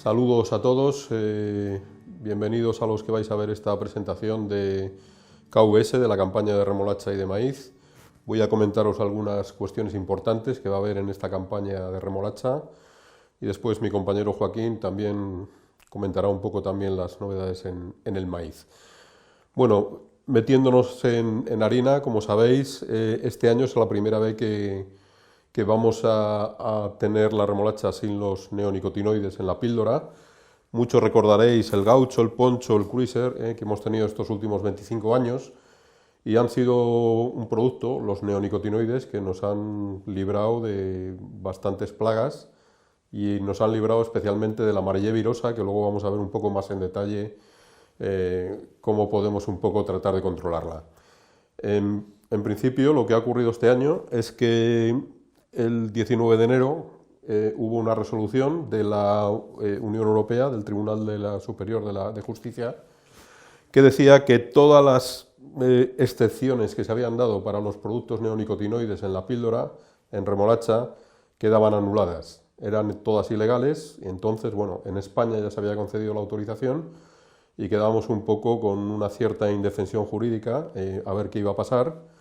Saludos a todos, bienvenidos a los que vais a ver esta presentación de KVS, de la campaña de remolacha y de maíz. Voy a comentaros algunas cuestiones importantes que va a haber en esta campaña de remolacha y después mi compañero Joaquín también comentará un poco también las novedades en el maíz. Bueno, metiéndonos en harina, como sabéis, este año es la primera vez que vamos a tener la remolacha sin los neonicotinoides en la píldora. Muchos recordaréis el gaucho, el poncho, el cruiser, que hemos tenido estos últimos 25 años y han sido un producto, los neonicotinoides, que nos han librado de bastantes plagas y nos han librado especialmente de la amarillé virosa, que luego vamos a ver un poco más en detalle cómo podemos un poco tratar de controlarla. En principio, lo que ha ocurrido este año es que el 19 de enero hubo una resolución de la Unión Europea, del Tribunal Superior de Justicia, que decía que todas las excepciones que se habían dado para los productos neonicotinoides en la píldora, en remolacha, quedaban anuladas. Eran todas ilegales y entonces, bueno, en España ya se había concedido la autorización y quedábamos un poco con una cierta indefensión jurídica a ver qué iba a pasar.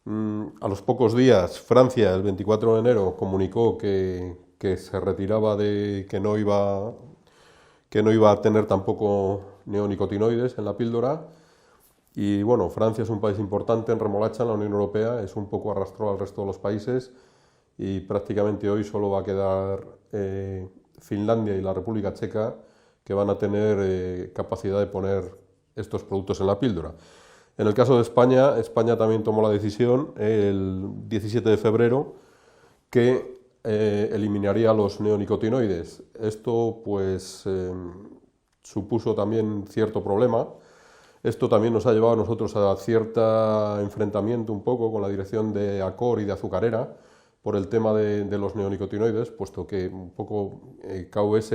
A los pocos días, Francia, el 24 de enero, comunicó que se retiraba que no iba a tener tampoco neonicotinoides en la píldora. Y bueno, Francia es un país importante en remolacha en la Unión Europea, es un poco arrastrado al resto de los países y prácticamente hoy solo va a quedar Finlandia y la República Checa, que van a tener capacidad de poner estos productos en la píldora. En el caso de España, España también tomó la decisión el 17 de febrero que eliminaría los neonicotinoides. Esto pues supuso también cierto problema. Esto también nos ha llevado a nosotros a cierto enfrentamiento un poco con la dirección de Acor y de Azucarera por el tema de los neonicotinoides, puesto que un poco KVS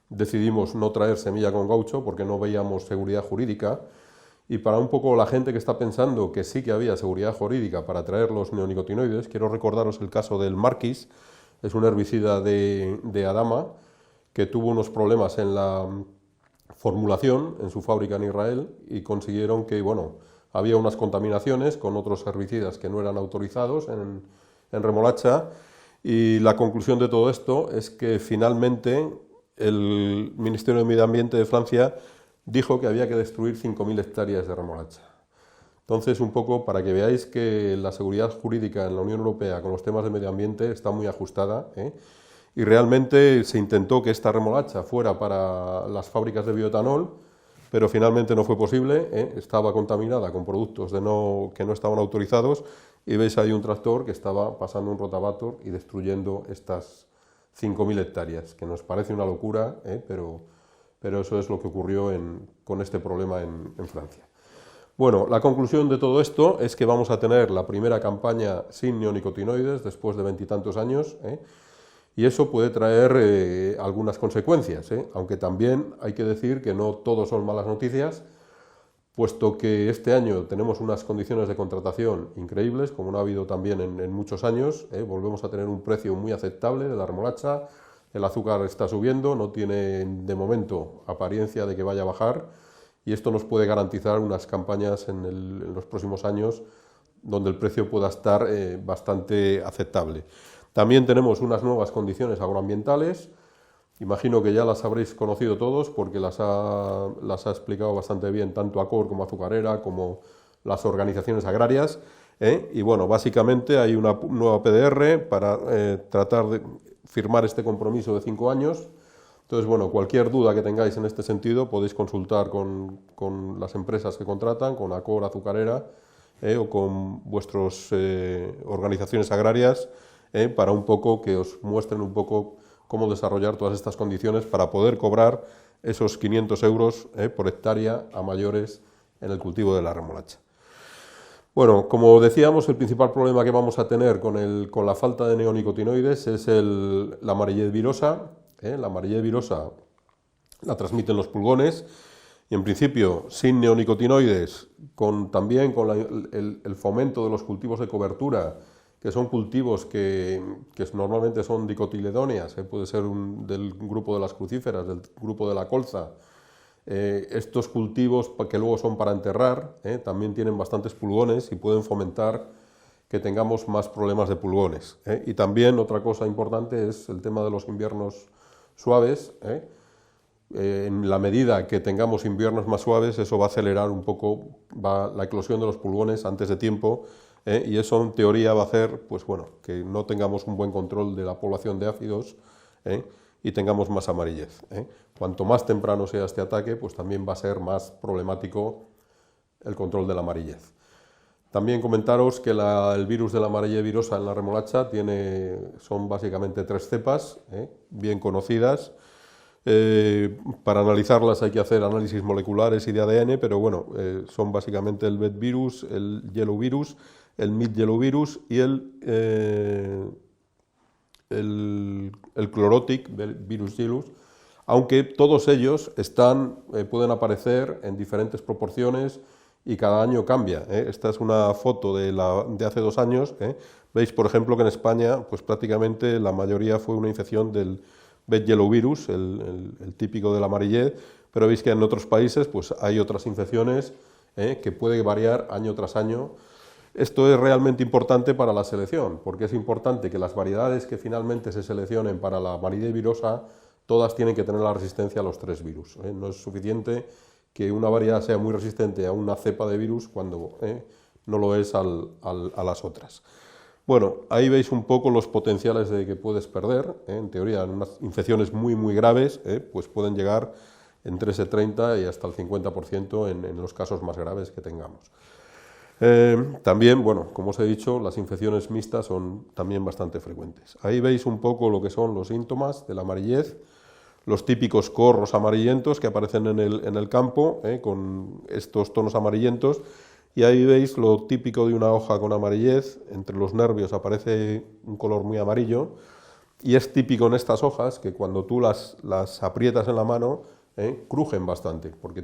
decidimos no traer semilla con gaucho porque no veíamos seguridad jurídica. Y para un poco la gente que está pensando que sí que había seguridad jurídica para traer los neonicotinoides, quiero recordaros el caso del Marquis, es un herbicida de Adama que tuvo unos problemas en la formulación en su fábrica en Israel y consiguieron que, bueno, había unas contaminaciones con otros herbicidas que no eran autorizados en remolacha y la conclusión de todo esto es que finalmente el Ministerio de Medio Ambiente de Francia dijo que había que destruir 5.000 hectáreas de remolacha. Entonces, un poco para que veáis que la seguridad jurídica en la Unión Europea con los temas de medio ambiente está muy ajustada, y realmente se intentó que esta remolacha fuera para las fábricas de bioetanol, pero finalmente no fue posible, estaba contaminada con productos que no estaban autorizados y veis ahí un tractor que estaba pasando un rotavator y destruyendo estas 5.000 hectáreas, que nos parece una locura, pero eso es lo que ocurrió con este problema en Francia. Bueno, la conclusión de todo esto es que vamos a tener la primera campaña sin neonicotinoides después de 20 y tantos años, y eso puede traer algunas consecuencias, aunque también hay que decir que no todo son malas noticias, puesto que este año tenemos unas condiciones de contratación increíbles, como no ha habido también en muchos años, volvemos a tener un precio muy aceptable de la remolacha. El azúcar está subiendo, no tiene de momento apariencia de que vaya a bajar y esto nos puede garantizar unas campañas en los próximos años donde el precio pueda estar bastante aceptable. También tenemos unas nuevas condiciones agroambientales, imagino que ya las habréis conocido todos porque las ha explicado bastante bien tanto Acor como Azucarera como las organizaciones agrarias. Y bueno, básicamente hay una nueva PDR para tratar de firmar este compromiso de 5 años. Entonces, bueno, cualquier duda que tengáis en este sentido podéis consultar con las empresas que contratan, con Acor, Azucarera o con vuestras organizaciones agrarias para un poco que os muestren un poco cómo desarrollar todas estas condiciones para poder cobrar esos 500 euros por hectárea a mayores en el cultivo de la remolacha. Bueno, como decíamos, el principal problema que vamos a tener con la falta de neonicotinoides es la amarillé virosa. La amarillé virosa la transmiten los pulgones y en principio sin neonicotinoides, también con el fomento de los cultivos de cobertura que son cultivos que normalmente son dicotiledóneas, puede ser del grupo de las crucíferas, del grupo de la colza. Estos cultivos que luego son para enterrar, también tienen bastantes pulgones y pueden fomentar que tengamos más problemas de pulgones. Y también otra cosa importante es el tema de los inviernos suaves. En la medida que tengamos inviernos más suaves, eso va a acelerar un poco la eclosión de los pulgones antes de tiempo, y eso en teoría va a hacer pues, bueno, que no tengamos un buen control de la población de áfidos y tengamos más amarillez. Cuanto más temprano sea este ataque, pues también va a ser más problemático el control de la amarillez. También comentaros que el virus de la amarillez virosa en la remolacha son básicamente 3 cepas bien conocidas. Para analizarlas hay que hacer análisis moleculares y de ADN, pero bueno, son básicamente el BET virus, el yellow virus, el mid yellow virus y el chlorotic virus yellus, aunque todos ellos pueden aparecer en diferentes proporciones y cada año cambia. Esta es una foto de hace 2 años. Veis, por ejemplo, que en España pues prácticamente la mayoría fue una infección del BET yellow virus, el típico de la amarillez, pero veis que en otros países pues hay otras infecciones que puede variar año tras año. Esto es realmente importante para la selección, porque es importante que las variedades que finalmente se seleccionen para la amarillez virosa, todas tienen que tener la resistencia a los 3 virus. No es suficiente que una variedad sea muy resistente a una cepa de virus cuando no lo es a las otras. Bueno, ahí veis un poco los potenciales de que puedes perder. En teoría, en unas infecciones muy muy graves, pues pueden llegar entre ese 30 y hasta el 50% en los casos más graves que tengamos. También, bueno, como os he dicho, las infecciones mixtas son también bastante frecuentes. Ahí veis un poco lo que son los síntomas de la amarillez, los típicos corros amarillentos que aparecen en el campo, con estos tonos amarillentos, y ahí veis lo típico de una hoja con amarillez. Entre los nervios aparece un color muy amarillo, y es típico en estas hojas que cuando tú las aprietas en la mano, crujen bastante, porque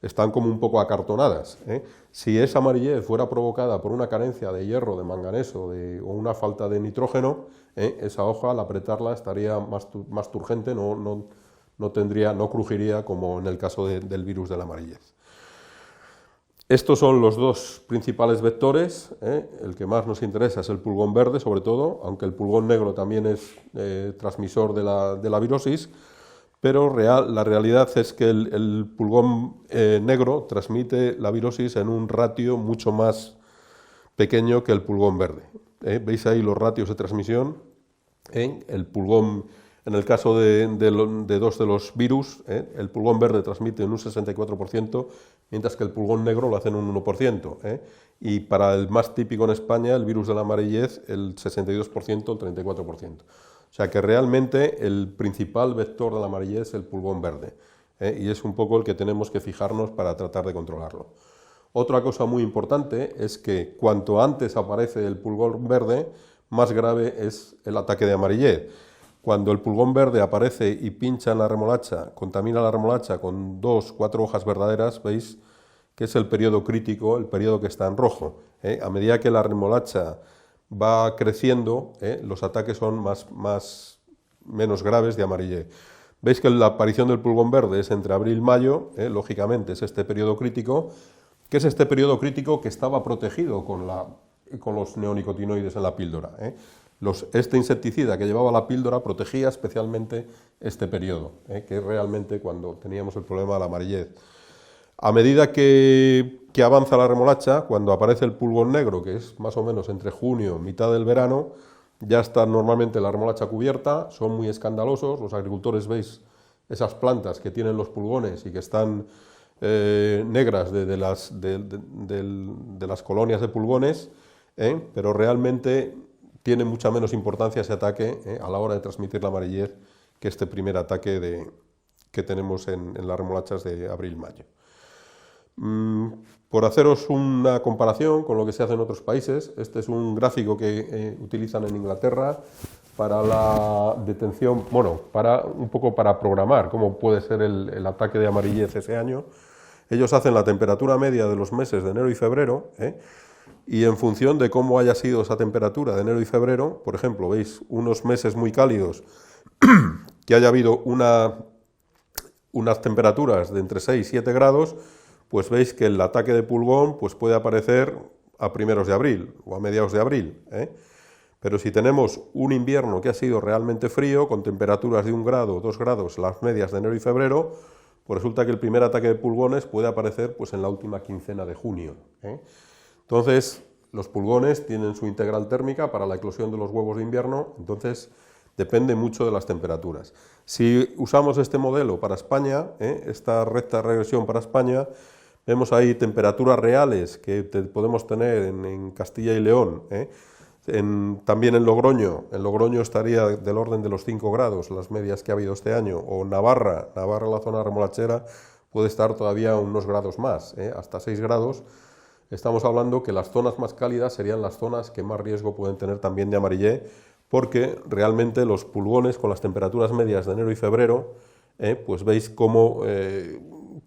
están como un poco acartonadas. Si esa amarillez fuera provocada por una carencia de hierro, de manganeso o una falta de nitrógeno, esa hoja al apretarla estaría más turgente, no crujiría como en el caso del virus de la amarillez. Estos son los 2 principales vectores. El que más nos interesa es el pulgón verde, sobre todo, aunque el pulgón negro también es transmisor de la virosis, pero la realidad es que el pulgón negro transmite la virosis en un ratio mucho más pequeño que el pulgón verde. Veis ahí los ratios de transmisión. El pulgón, en el caso de 2 de los virus, el pulgón verde transmite en un 64%, mientras que el pulgón negro lo hace en un 1%. Y para el más típico en España, el virus de la amarillez, el 62%, el 34%. O sea que realmente el principal vector de la amarillez es el pulgón verde, y es un poco el que tenemos que fijarnos para tratar de controlarlo. Otra cosa muy importante es que cuanto antes aparece el pulgón verde, más grave es el ataque de amarillez. Cuando el pulgón verde aparece y pincha en la remolacha, contamina la remolacha con 2 o 4 hojas verdaderas, veis que es el periodo crítico, el periodo que está en rojo. A medida que la remolacha va creciendo, los ataques son menos graves de amarillez. Veis que la aparición del pulgón verde es entre abril y mayo, lógicamente es este periodo crítico, que es este periodo crítico que estaba protegido con los neonicotinoides en la píldora. Este insecticida que llevaba la píldora protegía especialmente este periodo, que es realmente cuando teníamos el problema de la amarillez. A medida que avanza la remolacha, cuando aparece el pulgón negro, que es más o menos entre junio y mitad del verano, ya está normalmente la remolacha cubierta, son muy escandalosos. Los agricultores veis esas plantas que tienen los pulgones y que están negras de las colonias de pulgones, pero realmente tiene mucha menos importancia ese ataque a la hora de transmitir la amarillez que este primer ataque que tenemos en las remolachas de abril-mayo. Por haceros una comparación con lo que se hace en otros países, este es un gráfico que utilizan en Inglaterra para la detención, bueno, un poco para programar cómo puede ser el ataque de amarillez ese año. Ellos hacen la temperatura media de los meses de enero y febrero, y en función de cómo haya sido esa temperatura de enero y febrero, por ejemplo, veis unos meses muy cálidos, que haya habido unas temperaturas de entre 6 y 7 grados, pues veis que el ataque de pulgón pues puede aparecer a primeros de abril o a mediados de abril, ¿eh? Pero si tenemos un invierno que ha sido realmente frío, con temperaturas de 1 grado o 2 grados, las medias de enero y febrero, pues resulta que el primer ataque de pulgones puede aparecer pues, en la última quincena de junio, ¿eh? Entonces, los pulgones tienen su integral térmica para la eclosión de los huevos de invierno, entonces depende mucho de las temperaturas. Si usamos este modelo para España, esta recta de regresión para España, vemos ahí temperaturas reales que podemos tener en Castilla y León, también en Logroño estaría del orden de los 5 grados, las medias que ha habido este año, o Navarra, la zona remolachera, puede estar todavía unos grados más, hasta 6 grados. Estamos hablando que las zonas más cálidas serían las zonas que más riesgo pueden tener también de amarillé, porque realmente los pulgones con las temperaturas medias de enero y febrero, pues veis como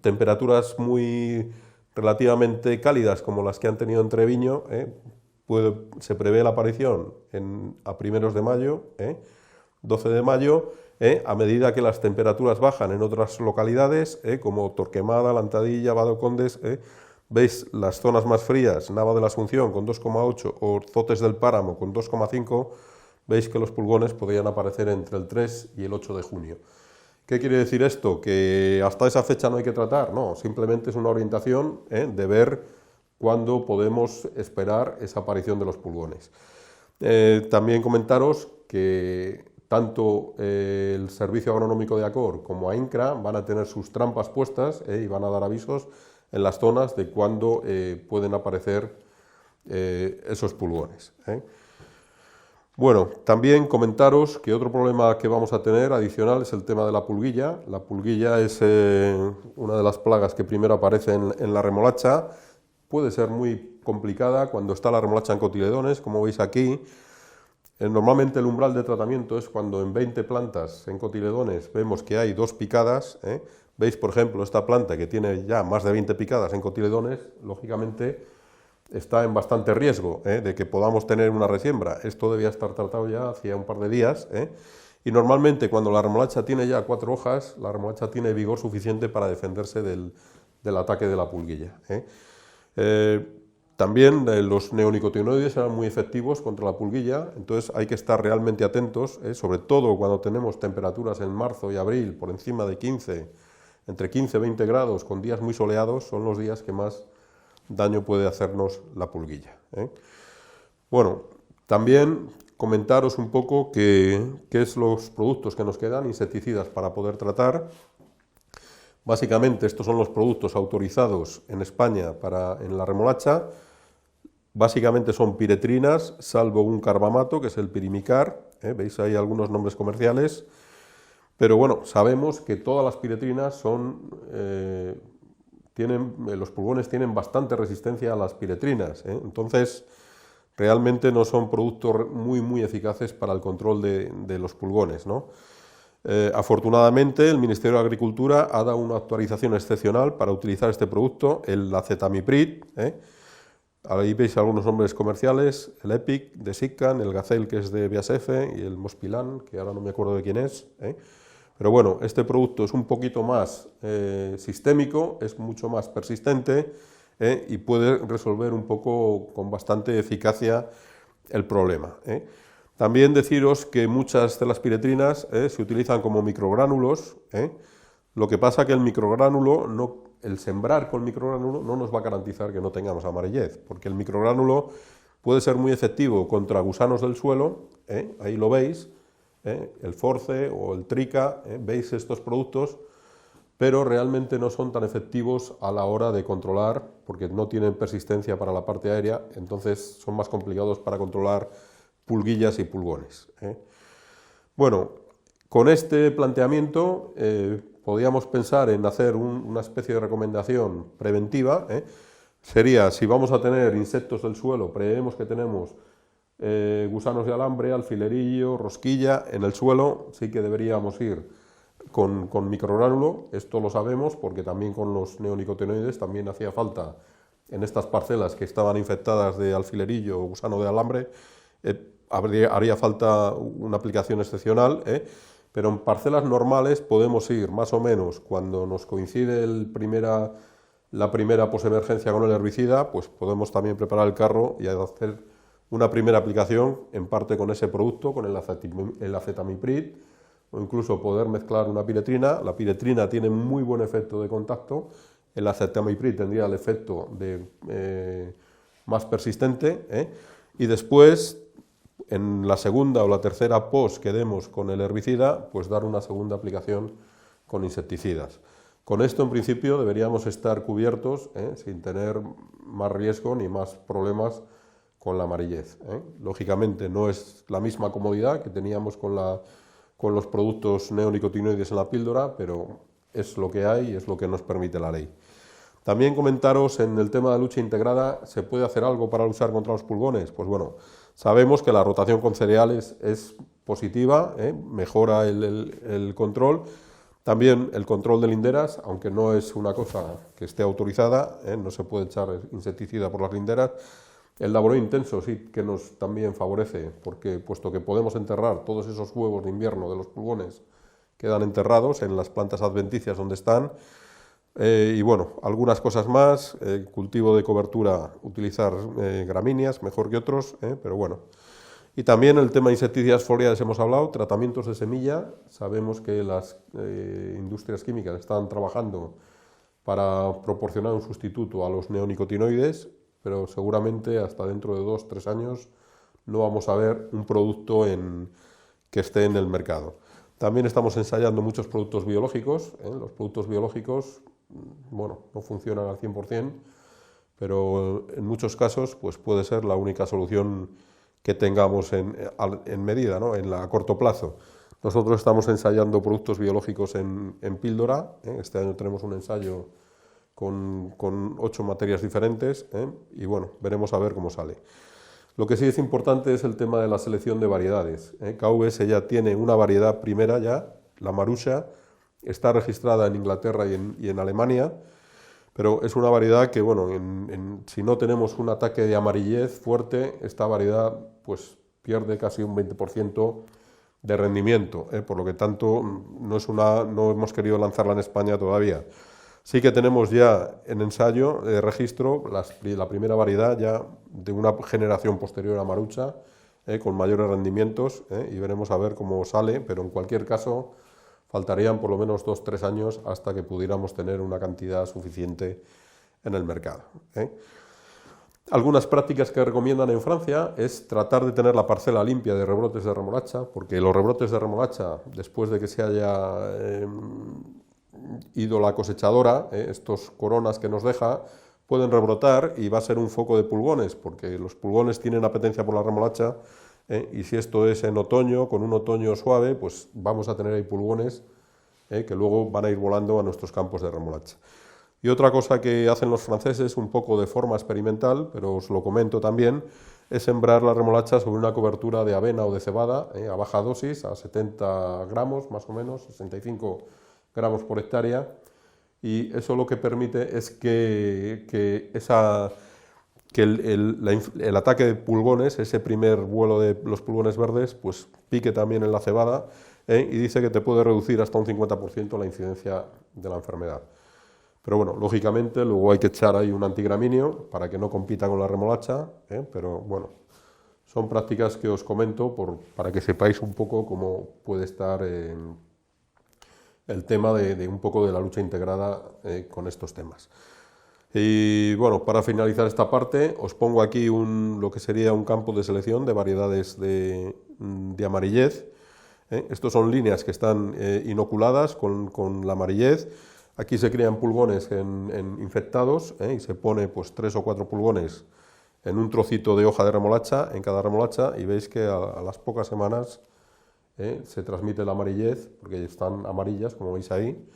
temperaturas muy relativamente cálidas como las que han tenido en Treviño, se prevé la aparición a primeros de mayo, 12 de mayo, a medida que las temperaturas bajan en otras localidades, como Torquemada, Lantadilla, Vado Condes, veis las zonas más frías, Nava de la Asunción con 2,8 o Zotes del Páramo con 2,5, veis que los pulgones podrían aparecer entre el 3 y el 8 de junio. ¿Qué quiere decir esto? ¿Que hasta esa fecha no hay que tratar? No, simplemente es una orientación de ver cuándo podemos esperar esa aparición de los pulgones. También comentaros que tanto el Servicio Agronómico de Acor como AINCRA van a tener sus trampas puestas y van a dar avisos en las zonas de cuándo pueden aparecer esos pulgones. Bueno, también comentaros que otro problema que vamos a tener adicional es el tema de la pulguilla. La pulguilla es una de las plagas que primero aparece en la remolacha. Puede ser muy complicada cuando está la remolacha en cotiledones, como veis aquí. Normalmente el umbral de tratamiento es cuando en 20 plantas en cotiledones vemos que hay 2 picadas. Veis, por ejemplo, esta planta que tiene ya más de 20 picadas en cotiledones, lógicamente está en bastante riesgo de que podamos tener una resiembra. Esto debía estar tratado ya hacía un par de días. Y normalmente cuando la remolacha tiene ya 4 hojas, la remolacha tiene vigor suficiente para defenderse del ataque de la pulguilla. También los neonicotinoides eran muy efectivos contra la pulguilla, entonces hay que estar realmente atentos, sobre todo cuando tenemos temperaturas en marzo y abril por encima de 15, entre 15 y 20 grados, con días muy soleados, son los días que más daño puede hacernos la pulguilla. Bueno, también comentaros un poco qué es los productos que nos quedan, insecticidas para poder tratar. Básicamente estos son los productos autorizados en España en la remolacha. Básicamente son piretrinas, salvo un carbamato, que es el pirimicar. Veis ahí algunos nombres comerciales. Pero bueno, sabemos que todas las piretrinas los pulgones tienen bastante resistencia a las piretrinas. Entonces, realmente no son productos muy eficaces para el control de los pulgones, ¿no? Afortunadamente, el Ministerio de Agricultura ha dado una actualización excepcional para utilizar este producto, el acetamiprid. Ahí veis algunos nombres comerciales, el Epic de Siccan, el Gazelle, que es de BASF, y el Mospilan, que ahora no me acuerdo de quién es. Pero bueno, este producto es un poquito más sistémico, es mucho más persistente y puede resolver un poco con bastante eficacia el problema. También deciros que muchas de las piretrinas se utilizan como microgránulos. Lo que pasa que el microgránulo, el sembrar con microgránulo no nos va a garantizar que no tengamos amarillez, porque el microgránulo puede ser muy efectivo contra gusanos del suelo, ahí lo veis, el Force o el Trica, veis estos productos, pero realmente no son tan efectivos a la hora de controlar, porque no tienen persistencia para la parte aérea, entonces son más complicados para controlar pulguillas y pulgones. Bueno, con este planteamiento podríamos pensar en hacer una especie de recomendación preventiva. Sería, si vamos a tener insectos del suelo, preveemos que tenemos gusanos de alambre, alfilerillo, rosquilla en el suelo, sí que deberíamos ir con microgránulo. Esto lo sabemos porque también con los neonicotinoides también hacía falta en estas parcelas que estaban infectadas de alfilerillo o gusano de alambre, haría falta una aplicación excepcional, pero en parcelas normales podemos ir más o menos, cuando nos coincide la primera posemergencia con el herbicida, pues podemos también preparar el carro y hacer una primera aplicación, en parte con ese producto, con el acetamiprid, o incluso poder mezclar una piretrina. La piretrina tiene muy buen efecto de contacto, el acetamiprid tendría el efecto más persistente, y después, en la segunda o la tercera post que demos con el herbicida, pues dar una segunda aplicación con insecticidas. Con esto, en principio, deberíamos estar cubiertos, sin tener más riesgo ni más problemas con la amarillez. Lógicamente, no es la misma comodidad que teníamos con los productos neonicotinoides en la píldora, pero es lo que hay y es lo que nos permite la ley. También comentaros en el tema de lucha integrada, ¿se puede hacer algo para luchar contra los pulgones? Pues bueno, sabemos que la rotación con cereales es positiva, mejora el control. También el control de linderas, aunque no es una cosa que esté autorizada, no se puede echar insecticida por las linderas. El laboreo intenso sí que nos también favorece, porque puesto que podemos enterrar todos esos huevos de invierno de los pulgones, quedan enterrados en las plantas adventicias donde están. Y bueno, algunas cosas más, cultivo de cobertura, utilizar gramíneas mejor que otros, pero bueno. Y también el tema de insecticidas foliares hemos hablado, tratamientos de semilla. Sabemos que las industrias químicas están trabajando para proporcionar un sustituto a los neonicotinoides, pero seguramente hasta dentro de 2 o 3 años no vamos a ver un producto que esté en el mercado. También estamos ensayando muchos productos biológicos. Los productos biológicos, bueno, no funcionan al 100%, pero en muchos casos pues puede ser la única solución que tengamos en medida, ¿no? A corto plazo. Nosotros estamos ensayando productos biológicos en píldora. Este año tenemos un ensayo con 8 materias diferentes, y bueno, veremos a ver cómo sale. Lo que sí es importante es el tema de la selección de variedades. KWS ya tiene una variedad primera ya, la Marusha, está registrada en Inglaterra y en Alemania, pero es una variedad que, bueno, si no tenemos un ataque de amarillez fuerte, esta variedad pues pierde casi un 20% de rendimiento, por lo que tanto no hemos querido lanzarla en España todavía. Sí que tenemos ya en ensayo de registro la primera variedad ya de una generación posterior a Marusha, con mayores rendimientos, y veremos a ver cómo sale, pero en cualquier caso faltarían por lo menos 2 o 3 años hasta que pudiéramos tener una cantidad suficiente en el mercado. Algunas prácticas que recomiendan en Francia es tratar de tener la parcela limpia de rebrotes de remolacha, porque los rebrotes de remolacha, después de que se haya ido la cosechadora, estos coronas que nos deja, pueden rebrotar y va a ser un foco de pulgones, porque los pulgones tienen apetencia por la remolacha, y si esto es en otoño, con un otoño suave, pues vamos a tener ahí pulgones que luego van a ir volando a nuestros campos de remolacha. Y otra cosa que hacen los franceses, un poco de forma experimental, pero os lo comento también, es sembrar la remolacha sobre una cobertura de avena o de cebada, a baja dosis, a 70 gramos más o menos, 65 gramos por hectárea, y eso lo que permite es que el ataque de pulgones, ese primer vuelo de los pulgones verdes, pues pique también en la cebada, y dice que te puede reducir hasta un 50% la incidencia de la enfermedad. Pero bueno, lógicamente luego hay que echar ahí un antigramíneo para que no compita con la remolacha, pero bueno, son prácticas que os comento para que sepáis un poco cómo puede estar el tema de un poco de la lucha integrada con estos temas. Y bueno, para finalizar esta parte, os pongo aquí lo que sería un campo de selección de variedades de amarillez. Estos son líneas que están inoculadas con la amarillez. Aquí se crían pulgones infectados, y se pone pues 3 o 4 pulgones en un trocito de hoja de remolacha, en cada remolacha, y veis que a las pocas semanas se transmite la amarillez, porque están amarillas, como veis ahí.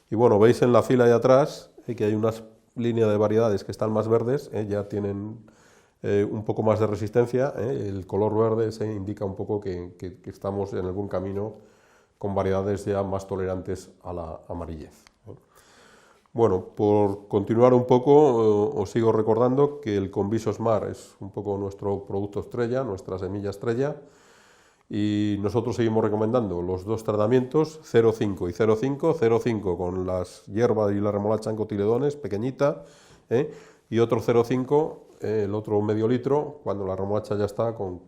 Y bueno, veis en la fila de atrás que hay unas líneas de variedades que están más verdes, ya tienen un poco más de resistencia. El color verde se indica un poco que estamos en el buen camino con variedades ya más tolerantes a la amarillez. Bueno, por continuar un poco, os sigo recordando que el Conviso Smart es un poco nuestro producto estrella, nuestra semilla estrella, y nosotros seguimos recomendando los dos tratamientos, 0,5 y 0,5, 0,5 con las hierbas y la remolacha en cotiledones, pequeñita, y otro 0,5, el otro medio litro, cuando la remolacha ya está con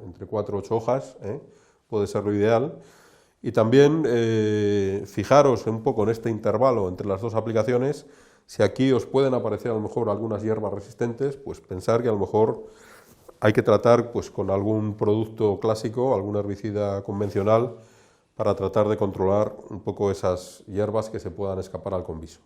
entre 4 y 8 hojas, puede ser lo ideal. Y también fijaros un poco en este intervalo entre las dos aplicaciones, si aquí os pueden aparecer a lo mejor algunas hierbas resistentes, pues pensar que a lo mejor hay que tratar pues, con algún producto clásico, algún herbicida convencional, para tratar de controlar un poco esas hierbas que se puedan escapar al Conviso.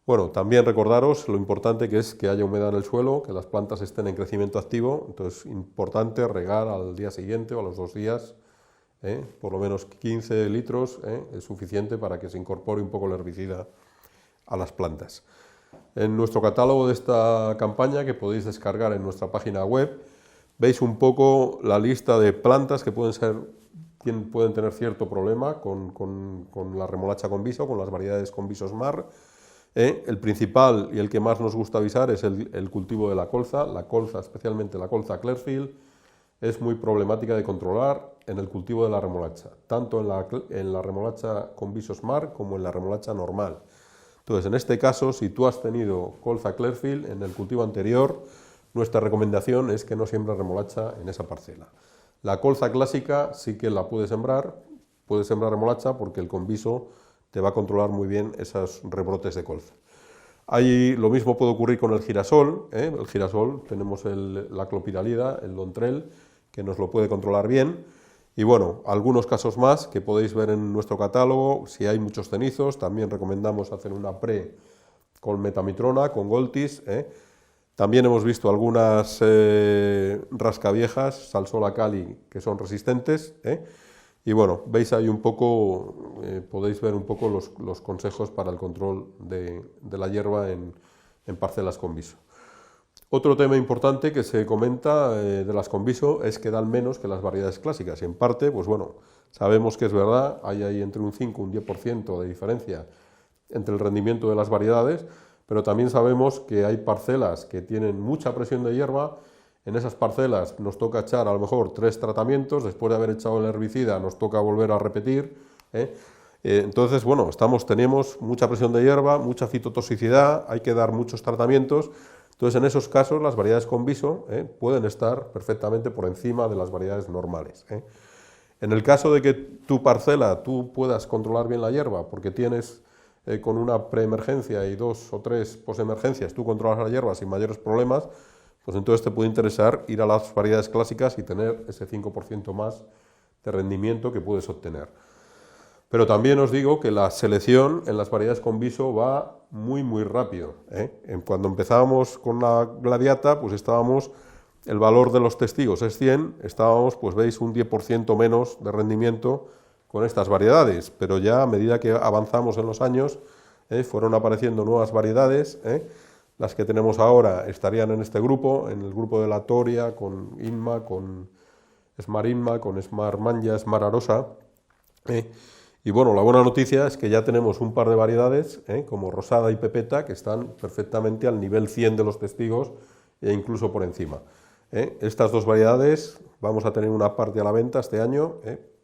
Bueno, también recordaros lo importante que es que haya humedad en el suelo, que las plantas estén en crecimiento activo, entonces importante regar al día siguiente o a los 2 días, por lo menos 15 litros es suficiente para que se incorpore un poco el herbicida a las plantas. En nuestro catálogo de esta campaña, que podéis descargar en nuestra página web, veis un poco la lista de plantas que pueden tener cierto problema con la remolacha Conviso, con las variedades Conviso Smart. El principal y el que más nos gusta avisar es el cultivo de la colza, especialmente la colza Clearfield, es muy problemática de controlar en el cultivo de la remolacha, tanto en la remolacha Conviso Smart como en la remolacha normal. Entonces, en este caso, si tú has tenido colza Clearfield en el cultivo anterior, nuestra recomendación es que no siembres remolacha en esa parcela. La colza clásica sí que la puedes sembrar remolacha porque el Conviso te va a controlar muy bien esos rebrotes de colza. Lo mismo puede ocurrir con el girasol. El girasol tenemos la clopidalida, el Dontrel, que nos lo puede controlar bien. Y bueno, algunos casos más que podéis ver en nuestro catálogo. Si hay muchos cenizos, también recomendamos hacer una pre con metamitrona, con Goltis. También hemos visto algunas rascaviejas, Salsola Cali, que son resistentes. Y bueno, veis ahí un poco, podéis ver un poco los consejos para el control de la hierba en parcelas Conviso. Otro tema importante que se comenta de las Conviso es que dan menos que las variedades clásicas. Y en parte, pues bueno, sabemos que es verdad, hay ahí entre un 5 y un 10% de diferencia entre el rendimiento de las variedades, pero también sabemos que hay parcelas que tienen mucha presión de hierba. En esas parcelas nos toca echar a lo mejor 3 tratamientos, después de haber echado el herbicida nos toca volver a repetir. Entonces, bueno, tenemos mucha presión de hierba, mucha fitotoxicidad, hay que dar muchos tratamientos. Entonces, en esos casos, las variedades Conviso pueden estar perfectamente por encima de las variedades normales. En el caso de que tu parcela tú puedas controlar bien la hierba, porque tienes con una preemergencia y 2 o 3 posemergencias, tú controlas la hierba sin mayores problemas, pues entonces te puede interesar ir a las variedades clásicas y tener ese 5% más de rendimiento que puedes obtener. Pero también os digo que la selección en las variedades Conviso va muy, muy rápido. Cuando empezábamos con la gladiata, pues el valor de los testigos es 100, estábamos, pues veis, un 10% menos de rendimiento con estas variedades, pero ya a medida que avanzamos en los años, fueron apareciendo nuevas variedades. Las que tenemos ahora estarían en este grupo, en el grupo de la Toria, con Inma, con Smart Inma, con Smart Manja, Smart Arosa. Y bueno, la buena noticia es que ya tenemos un par de variedades, como Rosada y Pepeta, que están perfectamente al nivel 100 de los testigos e incluso por encima. Estas dos variedades vamos a tener una parte a la venta este año,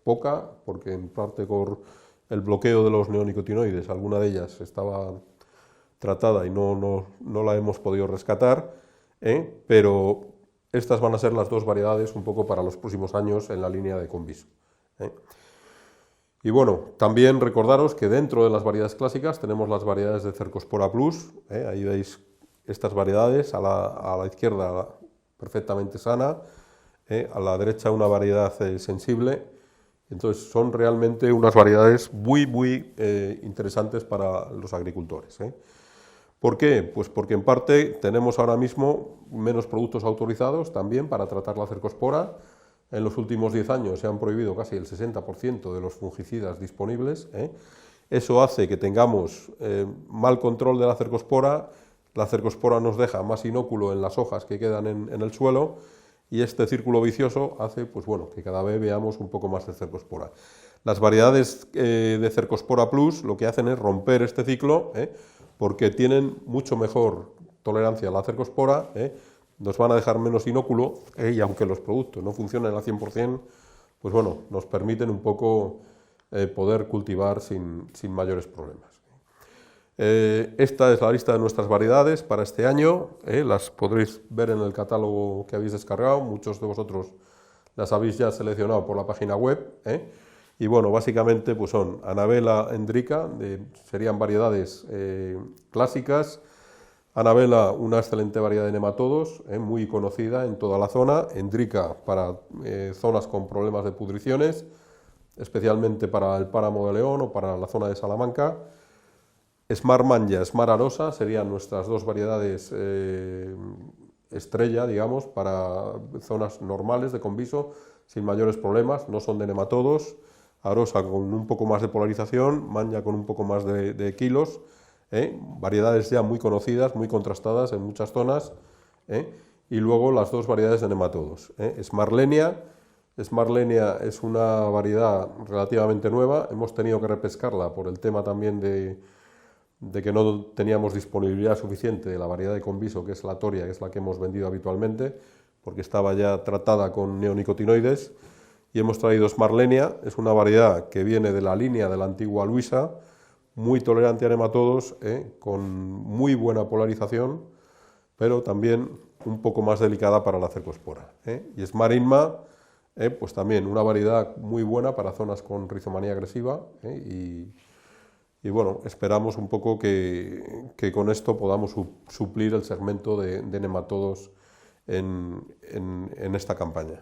poca, porque en parte por el bloqueo de los neonicotinoides, alguna de ellas estaba tratada y no la hemos podido rescatar, pero estas van a ser las dos variedades un poco para los próximos años en la línea de Conviso. Y bueno, también recordaros que dentro de las variedades clásicas tenemos las variedades de Cercospora Plus, ahí veis estas variedades, a la izquierda perfectamente sana, a la derecha una variedad sensible. Entonces son realmente unas variedades muy, muy interesantes para los agricultores. ¿Por qué? Pues porque en parte tenemos ahora mismo menos productos autorizados también para tratar la cercospora. En los últimos 10 años se han prohibido casi el 60% de los fungicidas disponibles. Eso hace que tengamos mal control de la cercospora nos deja más inóculo en las hojas que quedan en el suelo y este círculo vicioso hace pues bueno, que cada vez veamos un poco más de cercospora. Las variedades de Cercospora Plus lo que hacen es romper este ciclo, porque tienen mucho mejor tolerancia a la cercospora, nos van a dejar menos inóculo, y aunque los productos no funcionen al 100%, pues bueno, nos permiten un poco poder cultivar sin mayores problemas. Esta es la lista de nuestras variedades para este año, las podréis ver en el catálogo que habéis descargado, muchos de vosotros las habéis ya seleccionado por la página web, y bueno, básicamente pues son Anabela Hendrika, serían variedades clásicas. Anabela, una excelente variedad de nematodos, muy conocida en toda la zona. Hendrika para zonas con problemas de pudriciones, especialmente para el páramo de León o para la zona de Salamanca. Smart Manja, Smart Arosa serían nuestras dos variedades estrella, digamos, para zonas normales de conviso, sin mayores problemas, no son de nematodos. Arosa con un poco más de polarización, Manja con un poco más de kilos, variedades ya muy conocidas, muy contrastadas en muchas zonas, y luego las dos variedades de nematodos. Smartlenia. Smartlenia es una variedad relativamente nueva, hemos tenido que repescarla por el tema también de que no teníamos disponibilidad suficiente de la variedad de conviso, que es la Toria, que es la que hemos vendido habitualmente, porque estaba ya tratada con neonicotinoides, y hemos traído Smartlenia, es una variedad que viene de la línea de la antigua Luisa, muy tolerante a nematodos, con muy buena polarización, pero también un poco más delicada para la cercospora. Y Smart Inma, pues también una variedad muy buena para zonas con rizomanía agresiva, y bueno, esperamos un poco que con esto podamos suplir el segmento de nematodos en esta campaña.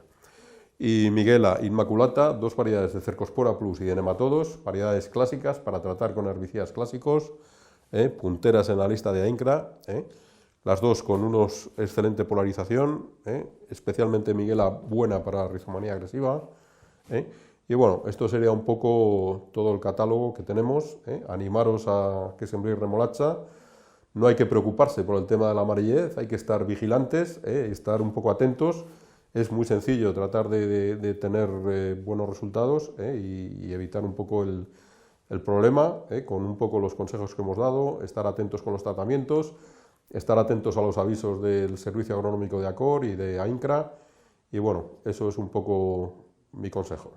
Y Miguela Inmaculata, dos variedades de Cercospora Plus y de nematodos, variedades clásicas para tratar con herbicidas clásicos, punteras en la lista de AINCRA, las dos con unos excelente polarización, especialmente Miguela buena para rizomanía agresiva. Y bueno, esto sería un poco todo el catálogo que tenemos. Animaros a que sembréis remolacha. No hay que preocuparse por el tema de la amarillez, hay que estar vigilantes, estar un poco atentos. Es muy sencillo tratar de tener buenos resultados, y evitar un poco el problema, con un poco los consejos que hemos dado, estar atentos con los tratamientos, estar atentos a los avisos del Servicio Agronómico de ACOR y de AINCRA, y bueno, eso es un poco mi consejo.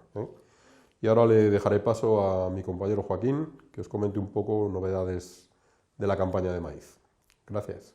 Y ahora le dejaré paso a mi compañero Joaquín, que os comente un poco novedades de la campaña de maíz. Gracias.